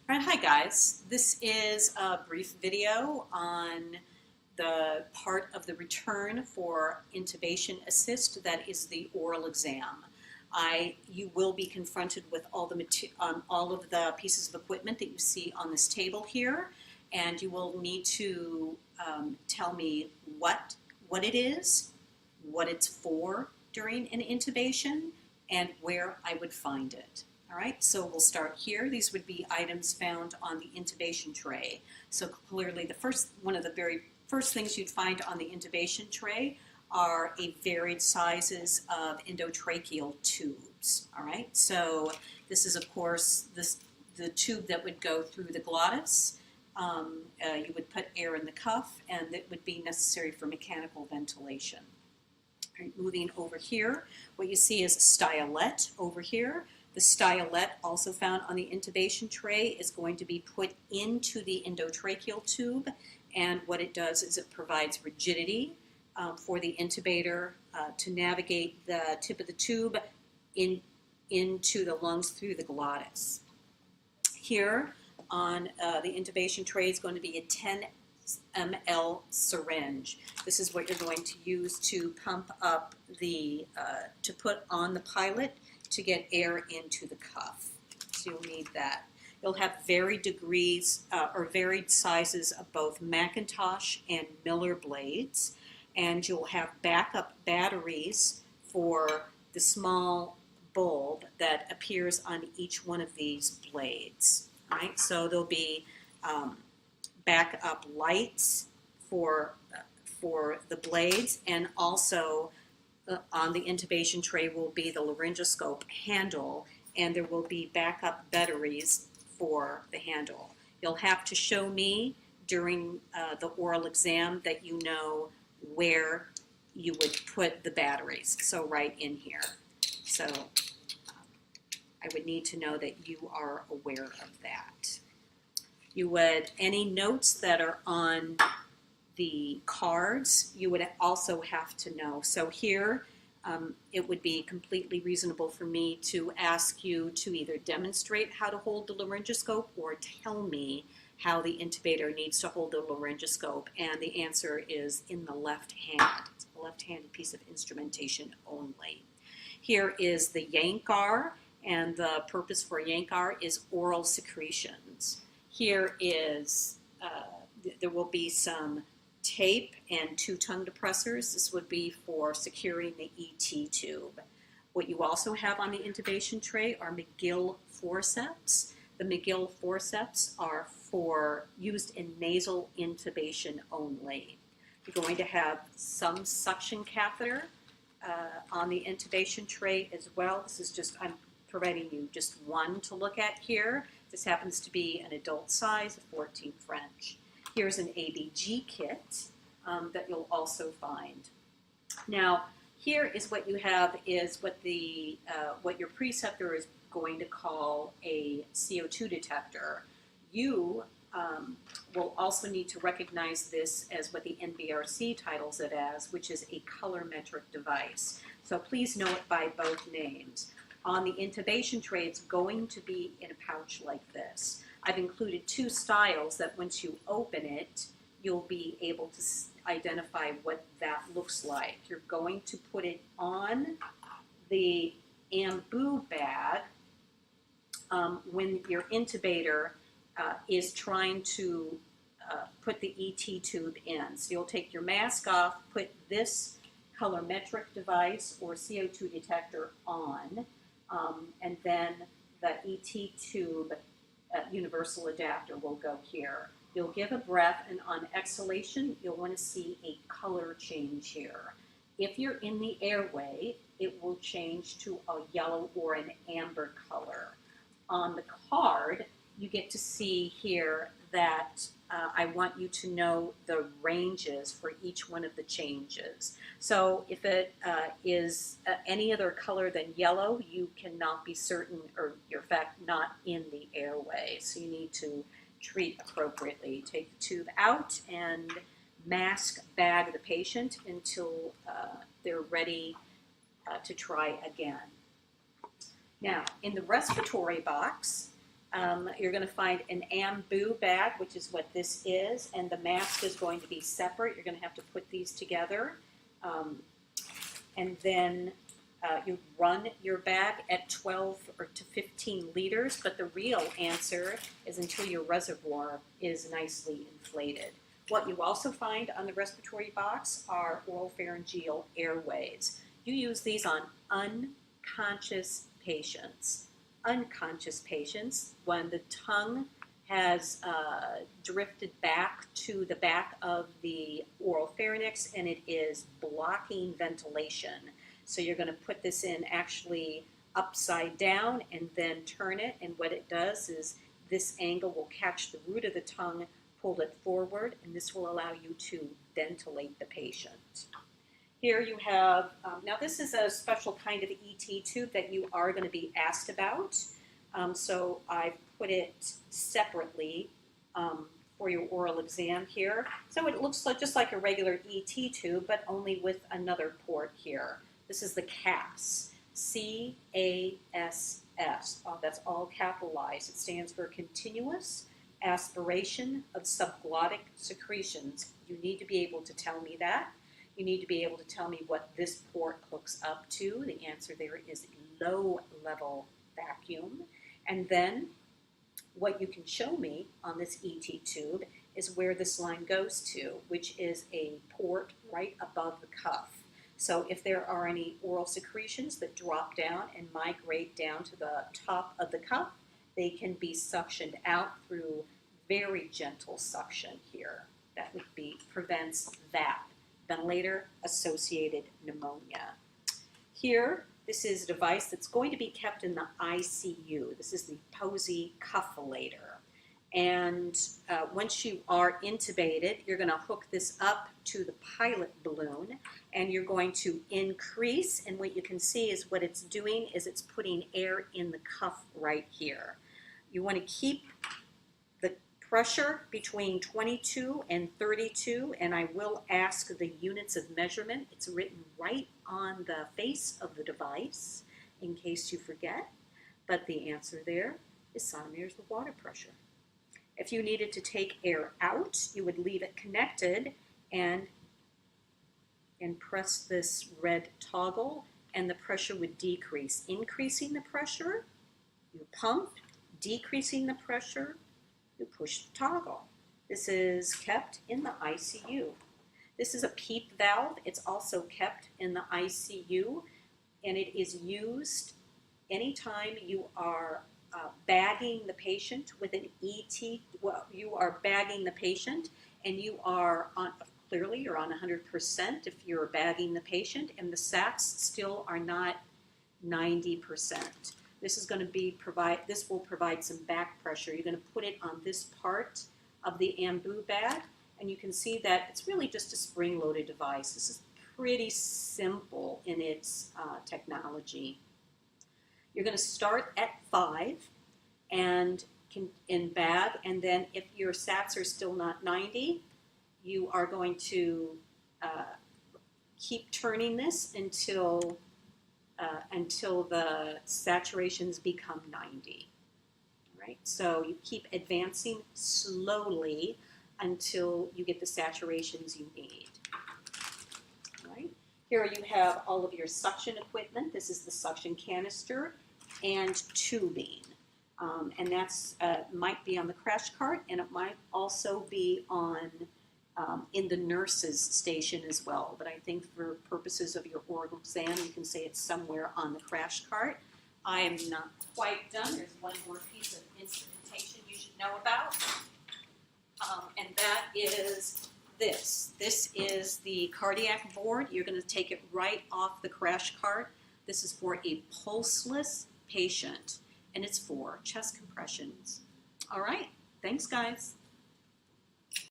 All right, hi guys. This is a brief video on the part of the return for intubation assist that is the oral exam. You will be confronted with all of the pieces of equipment that you see on this table here, and you will need to tell me what it is, what it's for during an intubation, and where I would find it. All right, so we'll start here. These would be items found on the intubation tray. So clearly one of the very first things you'd find on the intubation tray are a varied sizes of endotracheal tubes. All right, so this is of course the tube that would go through the glottis. You would put air in the cuff, and it would be necessary for mechanical ventilation. All right, moving over here, what you see is a stylet over here. The stylet, also found on the intubation tray, is going to be put into the endotracheal tube, and what it does is it provides rigidity for the intubator to navigate the tip of the tube into the lungs through the glottis. Here on the intubation tray is going to be a 10 ml syringe. This is what you're going to use to pump up to put on the pilot to get air into the cuff. So you'll need that. You'll have varied degrees or varied sizes of both Macintosh and Miller blades, and you'll have backup batteries for the small bulb that appears on each one of these blades. All right, so there'll be backup lights for the blades, and also on the intubation tray will be the laryngoscope handle, and there will be backup batteries for the handle. You'll have to show me during the oral exam that you know where you would put the batteries, so right in here. So I would need to know that you are aware of that. Any notes that are on the cards, you would also have to know. So here, it would be completely reasonable for me to ask you to either demonstrate how to hold the laryngoscope or tell me how the intubator needs to hold the laryngoscope, and the answer is in the left hand. It's a left-handed piece of instrumentation only. Here is the Yankar, and the purpose for Yankar is oral secretions. Here is, there will be some tape and 2 tongue depressors. This would be for securing the ET tube. What you also have on the intubation tray are McGill forceps. The McGill forceps are used in nasal intubation only. You're going to have some suction catheter on the intubation tray as well. This is just, I'm providing you just one to look at here. This happens to be an adult size, 14 French. Here's an ABG kit that you'll also find. Now, here is what you have is what your preceptor is going to call a CO2 detector. You will also need to recognize this as what the NBRC titles it as, which is a colorimetric device. So please know it by both names. On the intubation tray, it's going to be in a pouch like this. I've included 2 styles that once you open it, you'll be able to identify what that looks like. You're going to put it on the ambu bag when your intubator is trying to put the ET tube in. So you'll take your mask off, put this colorimetric device or CO2 detector on, and then the ET tube universal adapter will go here. You'll give a breath, and on exhalation, you'll want to see a color change here. If you're in the airway, it will change to a yellow or an amber color. On the card, you get to see here that I want you to know the ranges for each one of the changes. So if it is any other color than yellow, you cannot be certain, or you're in fact not in the airway. So you need to treat appropriately. Take the tube out and mask bag the patient until they're ready to try again. Now, in the respiratory box, You're going to find an ambu bag, which is what this is, and the mask is going to be separate. You're going to have to put these together. And then you run your bag at 12 or to 15 liters, but the real answer is until your reservoir is nicely inflated. What you also find on the respiratory box are oropharyngeal airways. You use these on unconscious patients. Unconscious patients, when the tongue has drifted back to the back of the oral pharynx and it is blocking ventilation. So you're going to put this in actually upside down and then turn it, and what it does is this angle will catch the root of the tongue, pull it forward, and this will allow you to ventilate the patient. Here you have, now this is a special kind of ET tube that you are going to be asked about. So I've put it separately for your oral exam here. So it looks like, just like a regular ET tube, but only with another port here. This is the CAS, C-A-S-S. That's all capitalized. It stands for continuous aspiration of subglottic secretions. You need to be able to tell me that. You need to be able to tell me what this port hooks up to. The answer there is low-level vacuum. And then what you can show me on this ET tube is where this line goes to, which is a port right above the cuff. So if there are any oral secretions that drop down and migrate down to the top of the cuff, they can be suctioned out through very gentle suction here. That would be prevents VAP, ventilator-associated pneumonia. Here, this is a device that's going to be kept in the ICU. This is the Posey cuffulator. And once you are intubated, you're going to hook this up to the pilot balloon, and you're going to increase, and what you can see is what it's doing is it's putting air in the cuff right here. You want to keep the pressure between 22 and 32, and I will ask the units of measurement. It's written right on the face of the device in case you forget, but the answer there is centimeters of water pressure. If you needed to take air out, you would leave it connected and press this red toggle, and the pressure would decrease. Increasing the pressure, you pump. Decreasing the pressure, you push the toggle. This is kept in the ICU. This is a PEEP valve. It's also kept in the ICU, and it is used anytime you are bagging the patient with an ET. Well, you are bagging the patient, and you are on, clearly you're on 100% if you're bagging the patient, and the sacks still are not 90%. This is going to be this will provide some back pressure. You're going to put it on this part of the ambu bag, and you can see that it's really just a spring-loaded device. This is pretty simple in its technology. You're going to start at 5 and in bag, and then if your sats are still not 90, you are going to keep turning this until the saturations become 90. All right, so you keep advancing slowly until you get the saturations you need. All right. Here you have all of your suction equipment. This is the suction canister and tubing. And that's might be on the crash cart, and it might also be on in the nurse's station as well. But I think for purposes of your oral exam, you can say it's somewhere on the crash cart. I am not quite done. There's one more piece of instrumentation you should know about, and that is this. This is the cardiac board. You're going to take it right off the crash cart. This is for a pulseless patient, and it's for chest compressions. All right. Thanks, guys.